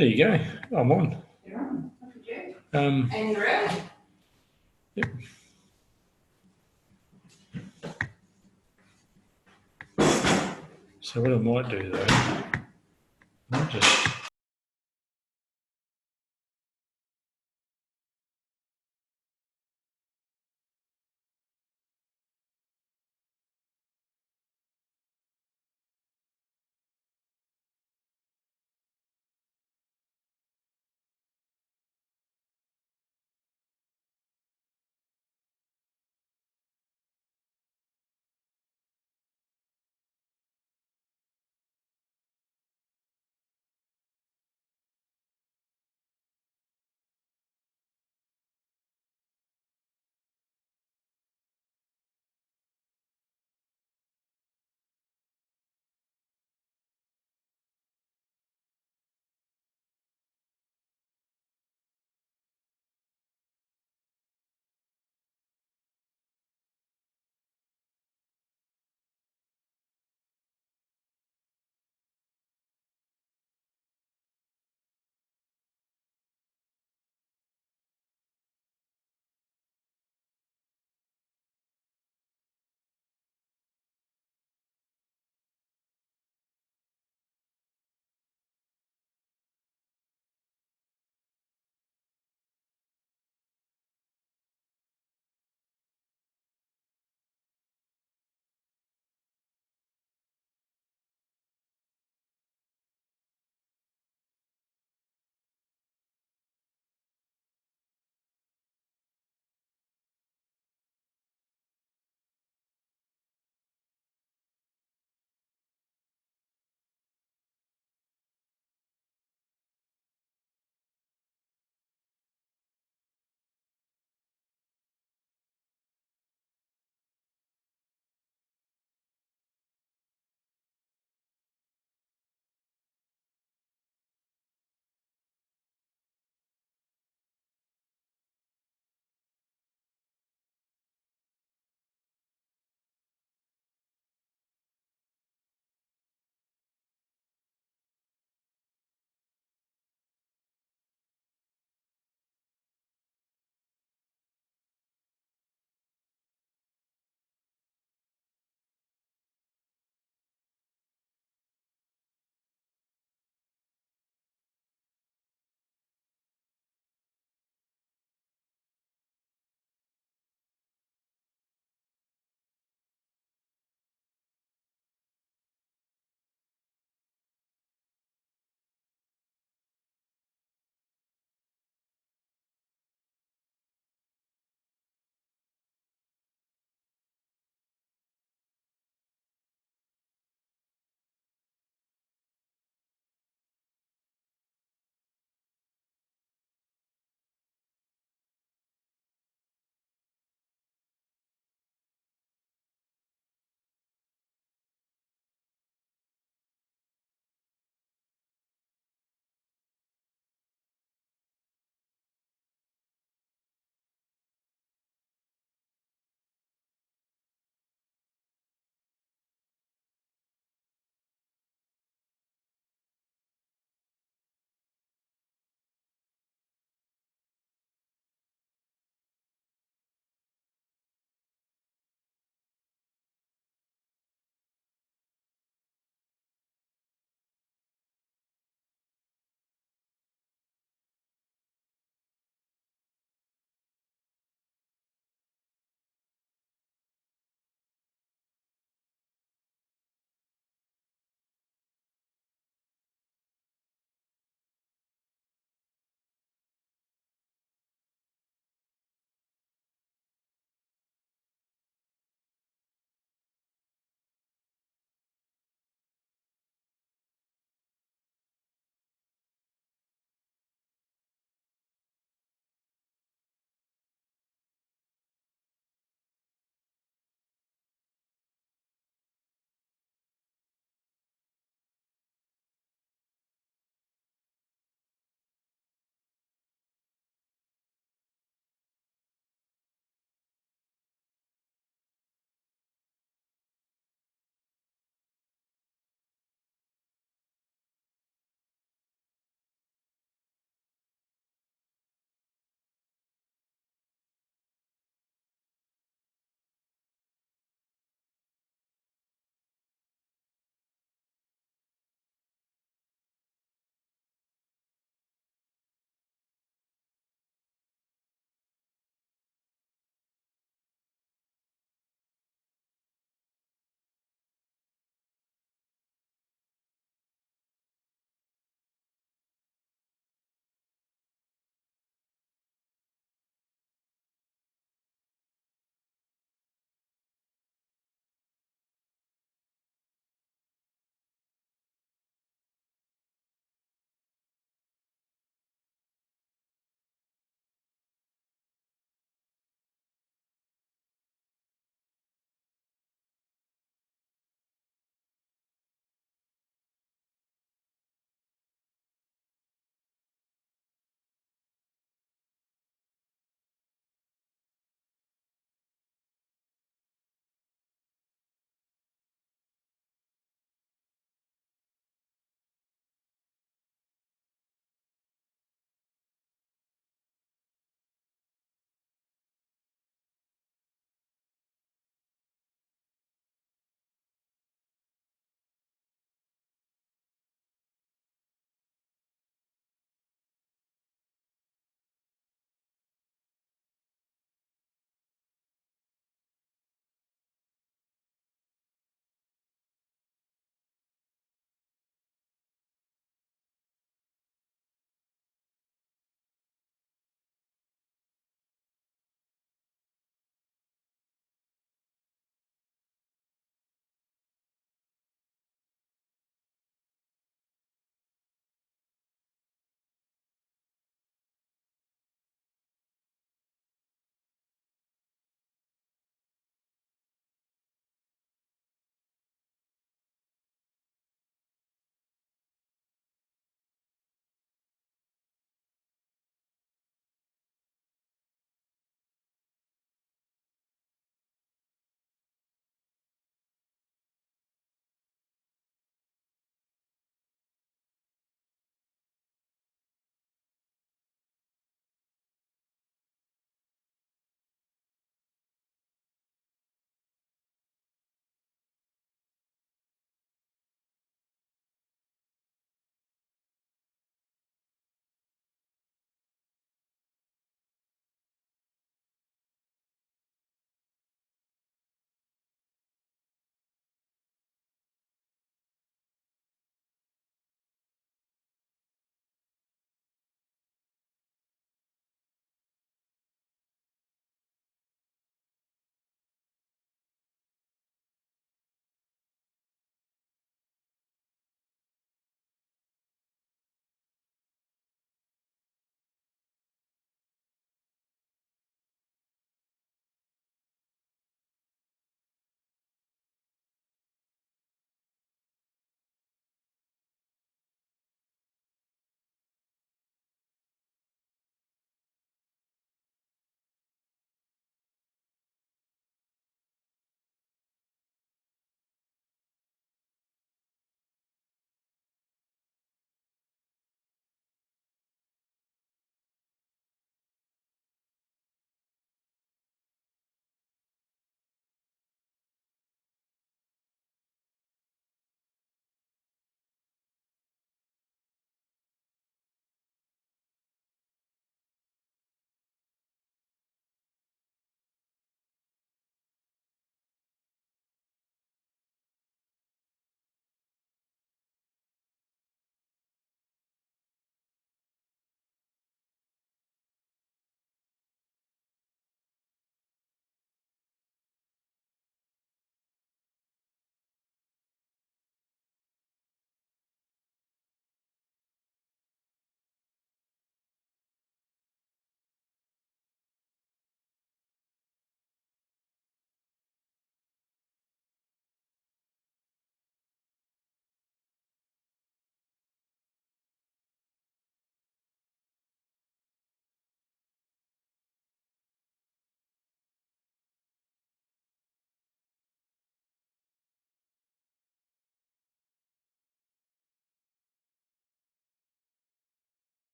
There you go. I'm on. You're on. Look at you. Um, And you're out. Yep. So what I might do though, I might just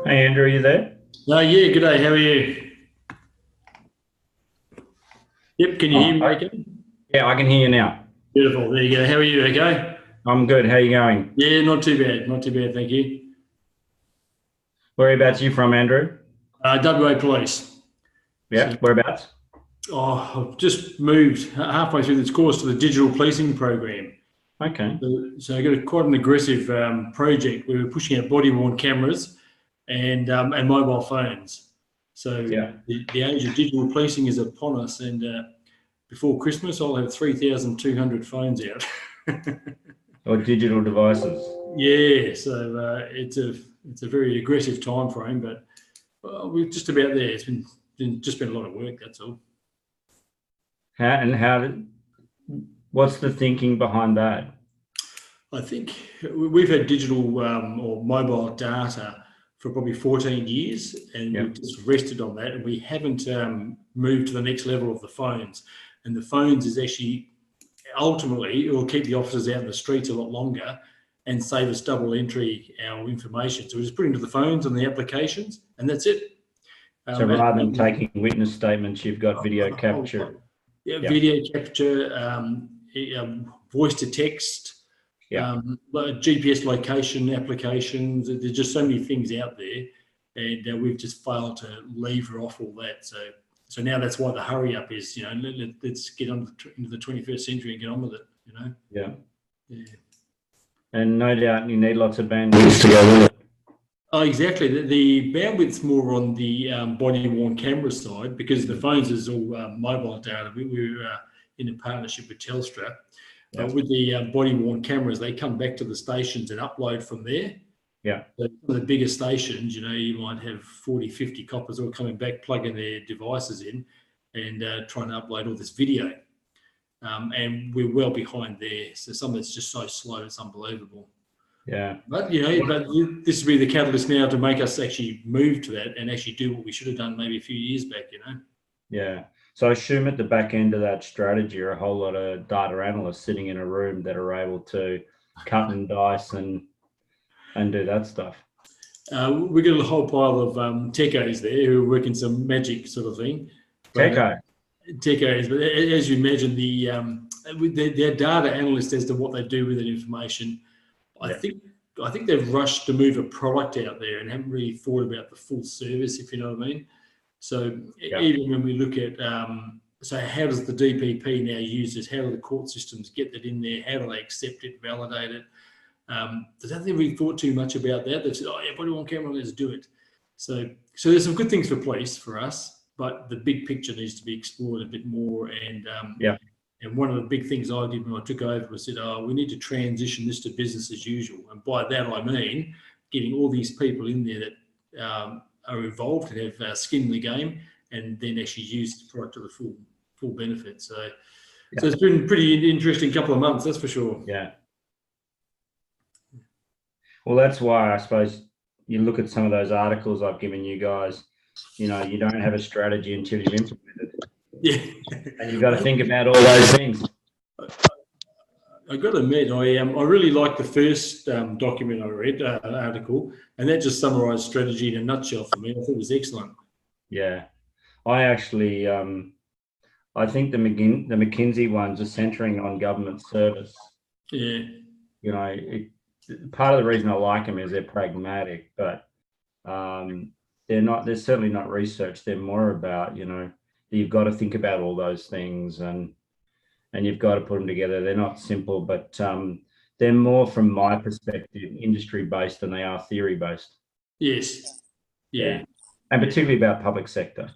Hey, Andrew, are you there? Yeah, good day. How are you? Yep, can you hear me okay? Yeah, I can hear you now. Beautiful. There you go. How are you? Okay? I'm good. How are you going? Yeah, not too bad. Not too bad, thank you. Whereabouts are you from, Andrew? WA Police. Yeah, So, whereabouts? I've just moved halfway through this course to the digital policing program. Okay. So I got quite an aggressive project where we're pushing out body-worn cameras and mobile phones. So Yeah. the age of digital policing is upon us, and before Christmas, I'll have 3,200 phones out. Or digital devices. Yeah, so it's a very aggressive time frame, but we're just about there. It's been a lot of work. That's all. What's the thinking behind that? I think we've had digital or mobile data for probably 14 years, and Yep. we've just rested on that, and we haven't moved to the next level of the phones. And the phones is actually ultimately it will keep the officers out in the streets a lot longer and save us double entry our information. So we just put into the phones and the applications, and that's it. So rather than taking witness statements, you've got video capture. Yeah, video capture, voice to text, Yeah. GPS location applications. There's just so many things out there, and we've just failed to lever off all that. So now that's why the hurry up is, let's get into the 21st century and get on with it. Yeah. Yeah. And no doubt you need lots of bandwidth to go with it. Oh, exactly. The bandwidth's more on the body-worn camera side because the phones is all mobile data. We're in a partnership with Telstra. Yeah. But with the body-worn cameras, they come back to the stations and upload from there. Yeah. So some of the bigger stations, you might have 40, 50 coppers all coming back, plugging their devices in and trying to upload all this video. And we're well behind there. So some of it's just so slow, it's unbelievable. Yeah. But this would be the catalyst now to make us actually move to that and actually do what we should have done maybe a few years back. Yeah. So I assume at the back end of that strategy are a whole lot of data analysts sitting in a room that are able to cut and dice and do that stuff. We got a whole pile of techos there who are working some magic sort of thing. Techo. Techos, but as you imagine, their data analysts as to what they do with that information. I think they've rushed to move a product out there and haven't really thought about the full service, if you know what I mean. So even when we look at, so how does the DPP now use this? How do the court systems get that in there? How do they accept it, validate it? They haven't really thought too much about that. They've said, oh yeah, body on camera, let's do it. So there's some good things for police, for us, but the big picture needs to be explored a bit more. And one of the big things I did when I took over was said, we need to transition this to business as usual. And by that, I mean getting all these people in there that are involved and have skin in the game and then actually use the product to the full benefit. So it's been a pretty interesting couple of months, that's for sure. Yeah. Well, that's why I suppose you look at some of those articles I've given you guys, you don't have a strategy until you've implemented it. Yeah. And you've got to think about all those things. I got to admit, I really liked the first document I read, article, and that just summarised strategy in a nutshell for me. I thought it was excellent. Yeah, I actually, I think the McKinsey ones are centering on government service. Yeah. Part of the reason I like them is they're pragmatic, but they're certainly not research. They're more about, you've got to think about all those things and and you've got to put them together. They're not simple, but they're more, from my perspective, industry-based than they are theory-based. Yes. Yeah. And particularly about public sector.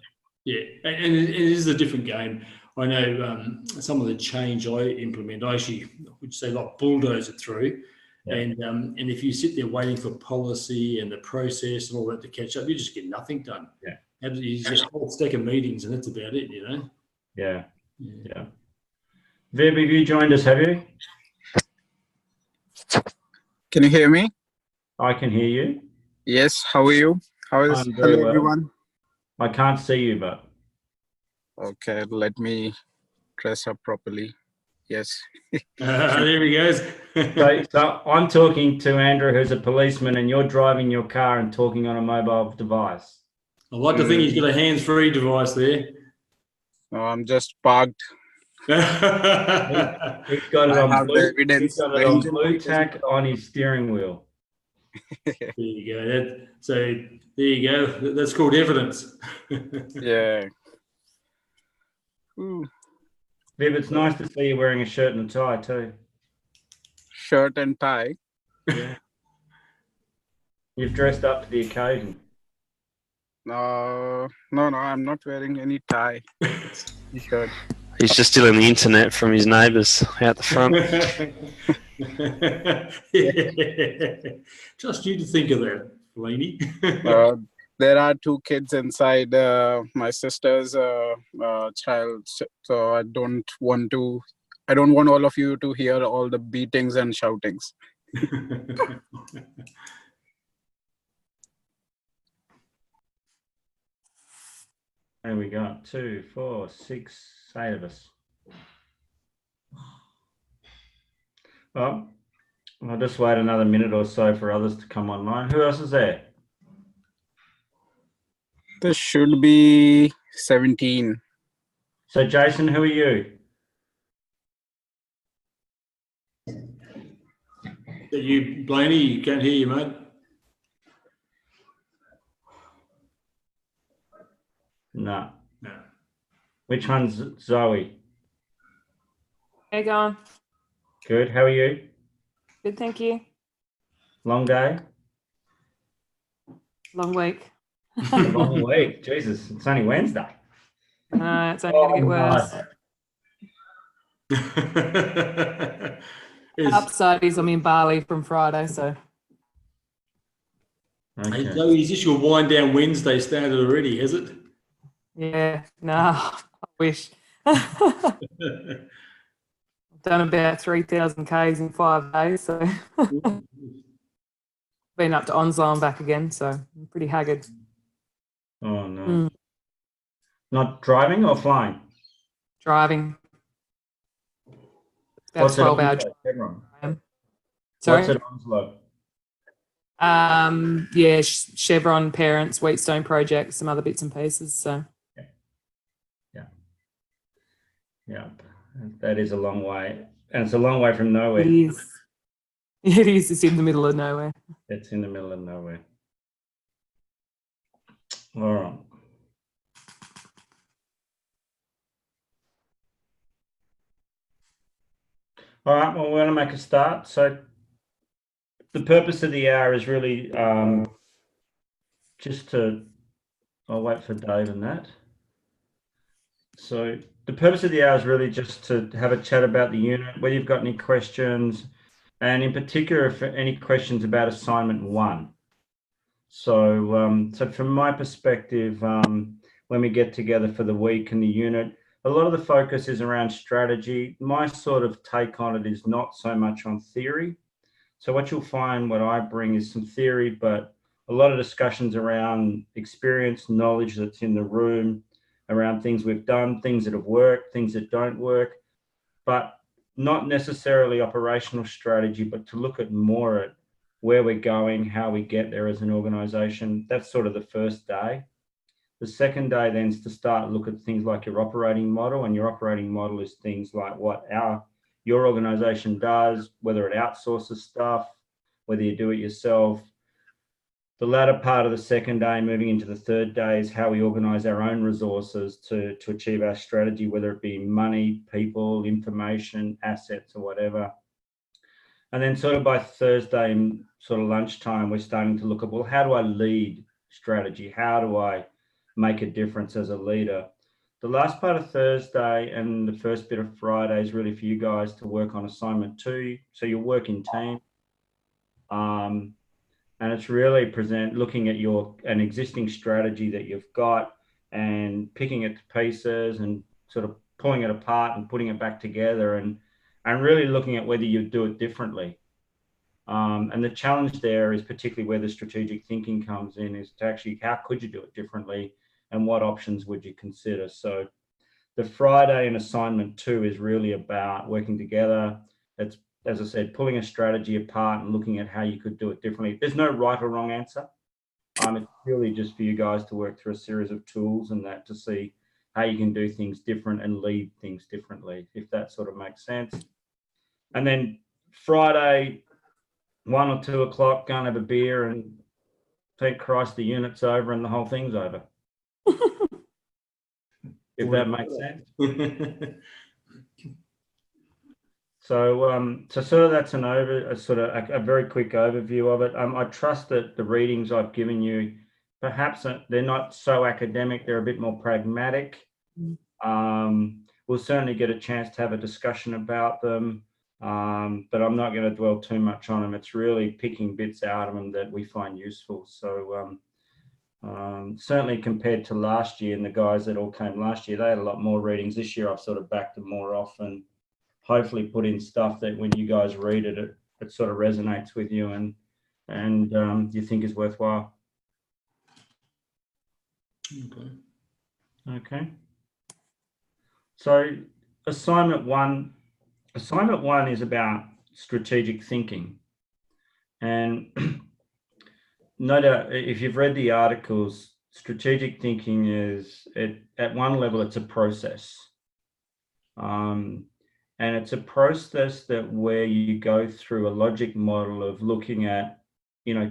Yeah, and it is a different game. I know some of the change I implement, I actually would say like bulldoze it through. Yeah. And if you sit there waiting for policy and the process and all that to catch up, you just get nothing done. Yeah. You just get a whole stack of meetings and that's about it, you know? Yeah. Viv, have you joined us, have you? Can you hear me? I can hear you. Yes. How are you? I'm very Hello, well. everyone? I can't see you, but Okay, let me dress up properly. Yes. There he goes. so I'm talking to Andrew, who's a policeman, and you're driving your car and talking on a mobile device. I like to think he's got a hands-free device there. No, I'm just parked. He's got it I on have the blue. evidence. He's got The it on engine blue light tack on his steering wheel. There you go. So there you go. That's called evidence. Yeah. Ooh, Viv, it's nice to see you wearing a shirt and a tie too. shirt and tie. Yeah. You've dressed up to the occasion. No, I'm not wearing any tie. It's t-shirt. He's just stealing the internet from his neighbours out the front. Just you to think of that, Laney. There are 2 kids inside my sister's child, so I don't want all of you to hear all the beatings and shoutings. There we go. 2, 4, 6, 8 of us. Well, I'll just wait another minute or so for others to come online. Who else is there? This should be 17. So, Jason, who are you? You, Blaney, you can't hear you, mate. No. No. Which one's Zoe? How you going? Good. How are you? Good, thank you. Long day? Long week. A long week. Jesus, it's only Wednesday. No, it's only going to get worse. Upside is I'm in Bali from Friday, so. Hey, Okay. Zoe, is this your wind down Wednesday started already, has it? Yeah, no, I wish. I've done about 3,000 Ks in 5 days, so been up to Onslow and back again, so I'm pretty haggard. Oh, no. Not driving or flying? Driving. It's about What's it 12-hour on? drive. Chevron? Sorry? What's it Onslow? Yeah, Chevron, Parents, Wheatstone Project, some other bits and pieces, so. Yeah, that is a long way. And it's a long way from nowhere. It is. It is. It's in the middle of nowhere. It's in the middle of nowhere. All right. All right, well, we're going to make a start. So the purpose of the hour is really just to, I'll wait for Dave and that. So the purpose of the hour is really just to have a chat about the unit, whether you've got any questions, and in particular, if any questions about assignment 1. So, so from my perspective, when we get together for the week and the unit, a lot of the focus is around strategy. My sort of take on it is not so much on theory. So what you'll find, what I bring is some theory, but a lot of discussions around experience, knowledge that's in the room, around things we've done, things that have worked, things that don't work, but not necessarily operational strategy, but to look at more at where we're going, how we get there as an organization. That's sort of the first day. The second day then is to start look at things like your operating model, and your operating model is things like what your organization does, whether it outsources stuff, whether you do it yourself, The latter part of the second day, moving into the third day, is how we organise our own resources to achieve our strategy, whether it be money, people, information, assets, or whatever. And then sort of by Thursday, sort of lunchtime, we're starting to look at, well, how do I lead strategy? How do I make a difference as a leader? The last part of Thursday and the first bit of Friday is really for you guys to work on assignment 2. So you'll work in team. And it's really looking at an existing strategy that you've got and picking it to pieces and sort of pulling it apart and putting it back together and really looking at whether you do it differently. And the challenge there is particularly where the strategic thinking comes in, is to actually, how could you do it differently and what options would you consider? So the Friday in assignment 2 is really about working together. It's, as I said, pulling a strategy apart and looking at how you could do it differently. There's no right or wrong answer. It's really just for you guys to work through a series of tools and that to see how you can do things different and lead things differently, if that sort of makes sense. And then Friday, 1 or 2 o'clock, go and have a beer and thank Christ the unit's over and the whole thing's over. If that makes sense. So, so sort of that's a very quick overview of it. I trust that the readings I've given you, perhaps they're not so academic, they're a bit more pragmatic. We'll certainly get a chance to have a discussion about them, but I'm not going to dwell too much on them. It's really picking bits out of them that we find useful. So certainly compared to last year, and the guys that all came last year, they had a lot more readings. This year I've sort of backed them more off and hopefully put in stuff that when you guys read it, it sort of resonates with you and you think is worthwhile. Okay. So assignment one is about strategic thinking. And no doubt, if you've read the articles, strategic thinking is, at one level, it's a process. And it's a process where you go through a logic model of looking at,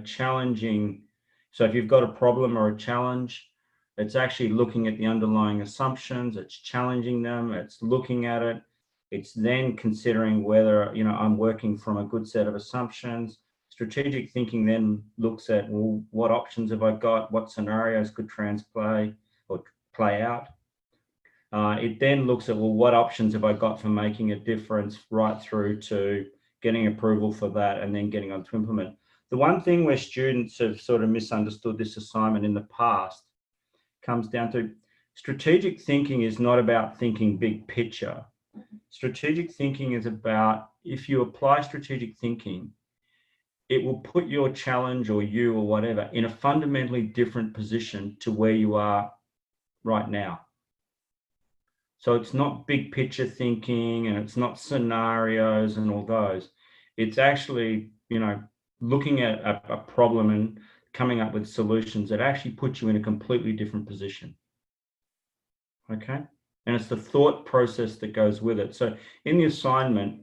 challenging. So if you've got a problem or a challenge, it's actually looking at the underlying assumptions, it's challenging them, it's looking at it. It's then considering whether, I'm working from a good set of assumptions. Strategic thinking then looks at, well, what options have I got? What scenarios could play out? It then looks at, well, what options have I got for making a difference, right through to getting approval for that and then getting on to implement. The one thing where students have sort of misunderstood this assignment in the past comes down to strategic thinking is not about thinking big picture. Strategic thinking is about, if you apply strategic thinking, it will put your challenge or you or whatever in a fundamentally different position to where you are right now. So it's not big picture thinking and it's not scenarios and all those. It's actually, looking at a problem and coming up with solutions that actually put you in a completely different position. Okay. And it's the thought process that goes with it. So in the assignment,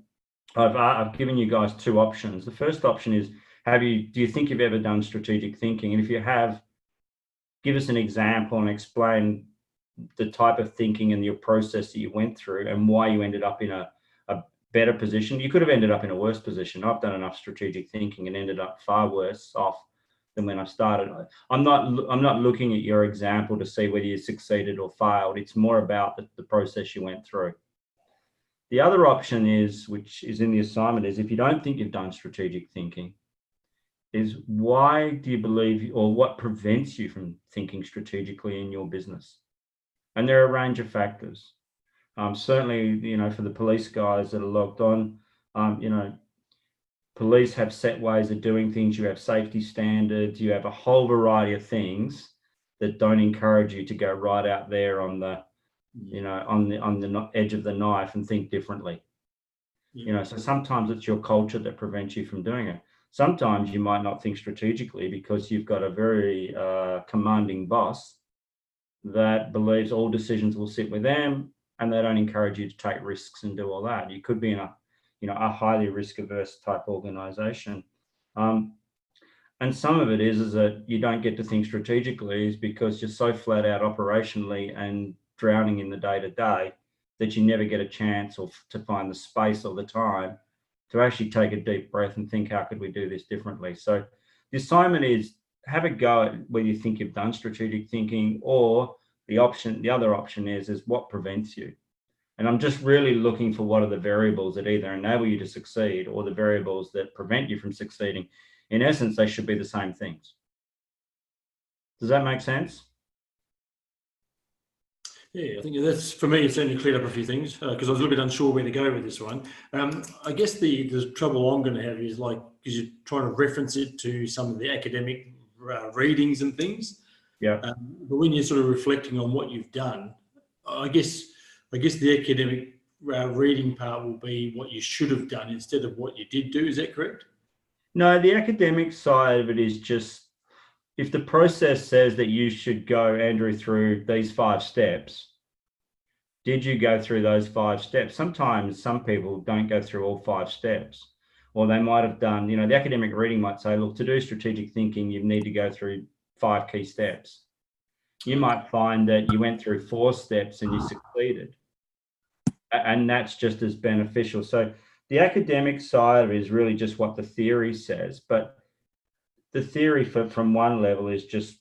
I've given you guys 2 options. The first option is, do you think you've ever done strategic thinking? And if you have, give us an example and explain the type of thinking and your process that you went through and why you ended up in a better position. You could have ended up in a worse position. I've done enough strategic thinking and ended up far worse off than when I started. I'm not looking at your example to see whether you succeeded or failed. It's more about the process you went through. The other option is, which is in the assignment, is if you don't think you've done strategic thinking, is why do you believe, or what prevents you from thinking strategically in your business? And there are a range of factors. Certainly, for the police guys that are logged on, police have set ways of doing things. You have safety standards. You have a whole variety of things that don't encourage you to go right out there on the, on the edge of the knife and think differently. So sometimes it's your culture that prevents you from doing it. Sometimes you might not think strategically because you've got a very commanding boss that believes all decisions will sit with them and they don't encourage you to take risks and do all that. You could be in a highly risk averse type organization. And some of it is that you don't get to think strategically is because you're so flat out operationally and drowning in the day to day that you never get a chance or to find the space or the time to actually take a deep breath and think, how could we do this differently? So the assignment is have a go at whether you think you've done strategic thinking, or the other option is what prevents you. And I'm just really looking for what are the variables that either enable you to succeed or the variables that prevent you from succeeding. In essence, they should be the same things. Does that make sense? Yeah, I think that's, for me, it's certainly cleared up a few things because I was a little bit unsure where to go with this one. I guess the trouble I'm going to have is like, because you're trying to reference it to some of the academic readings and things. Yeah. But when you're sort of reflecting on what you've done, I guess the academic reading part will be what you should have done instead of what you did do. Is that correct? No, the academic side of it is just, if the process says that you should go, Andrew, through these 5 steps, did you go through those 5 steps? Sometimes some people don't go through all 5 steps, or they might have done, the academic reading might say, look, to do strategic thinking, you need to go through 5 key steps. You might find that you went through 4 steps and you succeeded. And that's just as beneficial. So the academic side of it is really just what the theory says, but the theory from one level is just,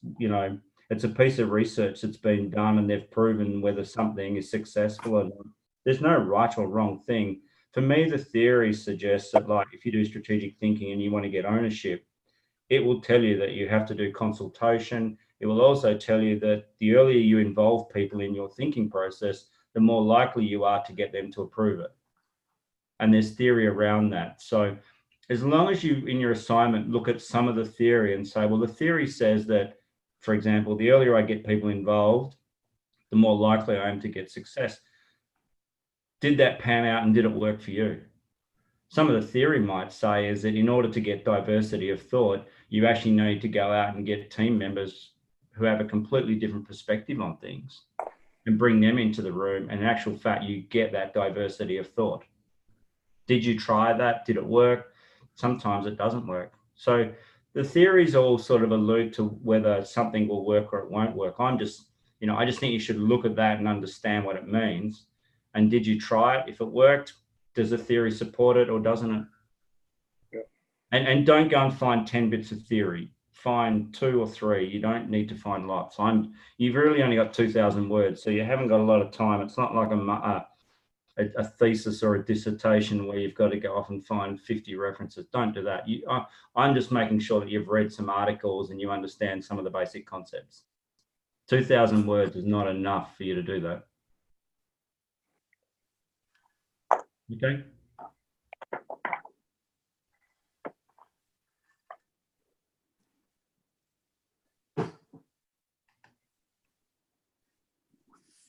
it's a piece of research that's been done and they've proven whether something is successful or not. There's no right or wrong thing. For me, the theory suggests that, like, if you do strategic thinking and you want to get ownership, it will tell you that you have to do consultation. It will also tell you that the earlier you involve people in your thinking process, the more likely you are to get them to approve it. And there's theory around that. So as long as you, in your assignment, look at some of the theory and say, well, the theory says that, for example, the earlier I get people involved, the more likely I am to get success. Did that pan out and did it work for you? Some of the theory might say is that in order to get diversity of thought, you actually need to go out and get team members who have a completely different perspective on things and bring them into the room. And in actual fact, you get that diversity of thought. Did you try that? Did it work? Sometimes it doesn't work. So the theories all sort of allude to whether something will work or it won't work. I just think you should look at that and understand what it means. And did you try it? If it worked, does the theory support it or doesn't it? Yeah. And don't go and find 10 bits of theory. Find 2 or 3. You don't need to find lots. You've really only got 2,000 words, so you haven't got a lot of time. It's not like a thesis or a dissertation where you've got to go off and find 50 references. Don't do that. I'm just making sure that you've read some articles and you understand some of the basic concepts. 2,000 words is not enough for you to do that. Okay.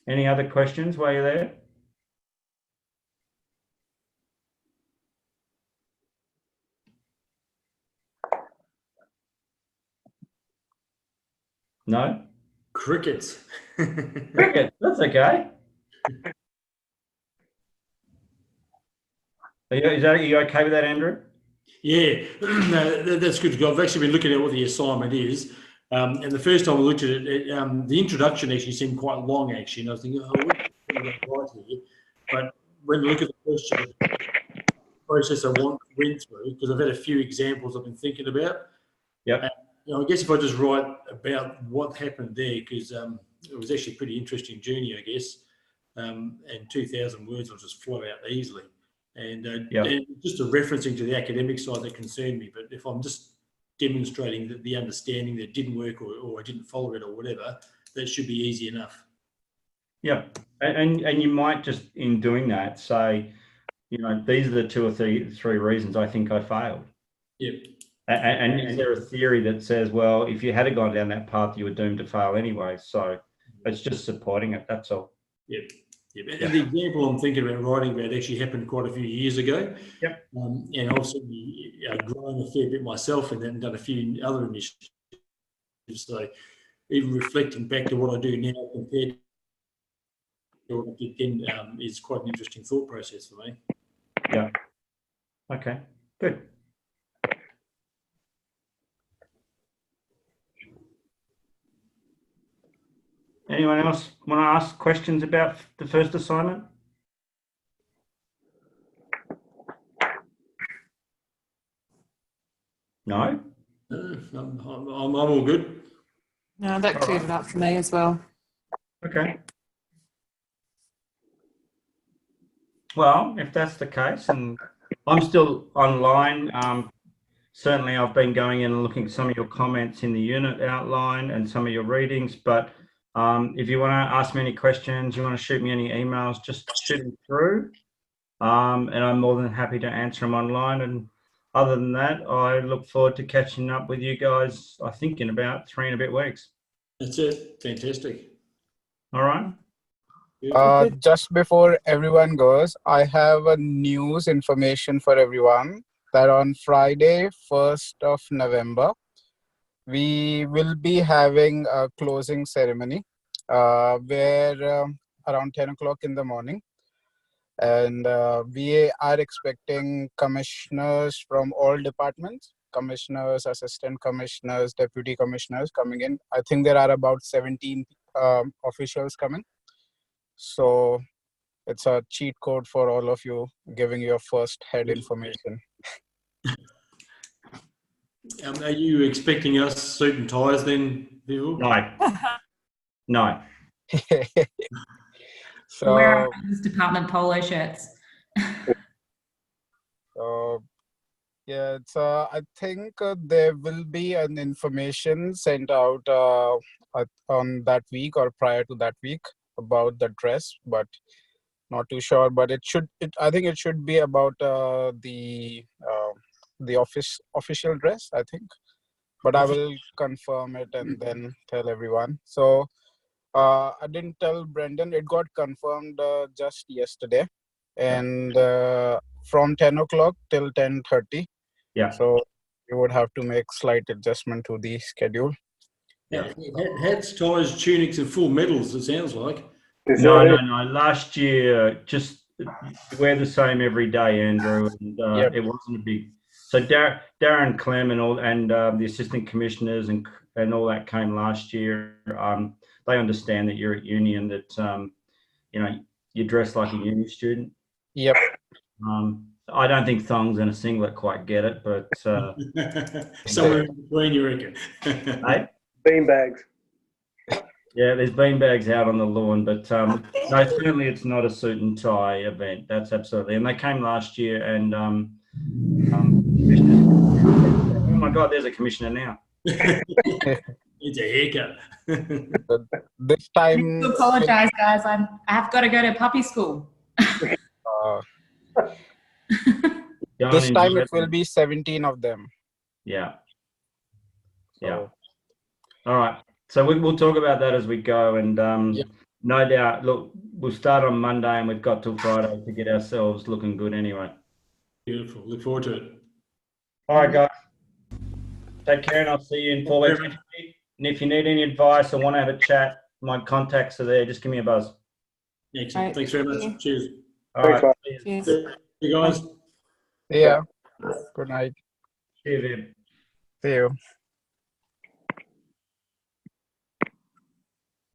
Any other questions while you're there? No? Crickets. Cricket, that's okay. Are you okay with that, Andrew? Yeah, no, that's good. I've actually been looking at what the assignment is. And the first time I looked at it, the introduction actually seemed quite long, actually. And I was thinking, oh, what right here? But when you look at the question, the process I went through, because I've had a few examples I've been thinking about. Yep. And, I guess if I just write about what happened there, because it was actually a pretty interesting journey, I guess. And 2,000 words will just flow out easily. And just a referencing to the academic side that concerned me. But if I'm just demonstrating that the understanding that didn't work or I didn't follow it or whatever, that should be easy enough. Yeah. And you might just, in doing that, say, these are the 2 or 3 reasons I think I failed. Yep. And is there a theory that says, well, if you had gone down that path, you were doomed to fail anyway? So it's just supporting it. That's all. Yep. Yep. And the example I'm thinking about writing about actually happened quite a few years ago. Yep. And I've certainly grown a fair bit myself and then done a few other initiatives. So even reflecting back to what I do now compared to what I did then is quite an interesting thought process for me. Yeah. Okay, good. Anyone else want to ask questions about the first assignment? No? I'm all good. No, that cleared it up for me as well. Okay. Well, if that's the case, and I'm still online, certainly I've been going in and looking at some of your comments in the unit outline and some of your readings, but if you want to ask me any questions, you want to shoot me any emails, just shoot them through, and I'm more than happy to answer them online. And other than that, I look forward to catching up with you guys, I think in about 3 and a bit weeks. That's it. Fantastic. All right. Just before everyone goes, I have a news information for everyone that on Friday, 1st of November, we will be having a closing ceremony where around 10 o'clock in the morning. And we are expecting commissioners from all departments, commissioners, assistant commissioners, deputy commissioners coming in. I think there are about 17 officials coming. So it's a cheat code for all of you, giving your first head information. Are you expecting us suit and ties then, Bill? No. No. So, Wear our police department polo shirts. yeah, it's I think there will be an information sent out on that week or prior to that week about the dress, but not too sure. But I think it should be about the official dress, I think. But I will confirm it and then tell everyone. So I didn't tell Brendan. It got confirmed just yesterday, and from 10 o'clock till 10:30. Yeah. So you would have to make slight adjustment to the schedule. Yeah. Hats, ties, tunics, and full medals, it sounds like. No. Last year, just wear the same every day, Andrew, and Yep. it wasn't a big. So Darren Clem and the assistant commissioners and all that came last year. They understand that you're at uni and that you dress like a uni student. Yep. I don't think thongs and a singlet quite get it, but Somewhere in between, you reckon? hey? Beanbags. Yeah, there's beanbags out on the lawn, but no, certainly it's not a suit and tie event. That's absolutely. And they came last year, and oh my God, there's a commissioner now. It's a haircut. This time, I apologise, guys. I have got to go to puppy school. this time it will be 17 of them. Yeah. So, Yeah. All right. So we'll talk about that as we go, and no doubt. Look, we'll start on Monday, and we've got till Friday to get ourselves looking good. Anyway. Beautiful. Look forward to it. All right, guys. Take care, and I'll see you in 4 weeks. And if you need any advice or want to have a chat, my contacts are there. Just give me a buzz. Excellent. Right. Thanks very much. Cheers. All right. Cheers. See you guys. yeah. Good night. See you, Viv. See you.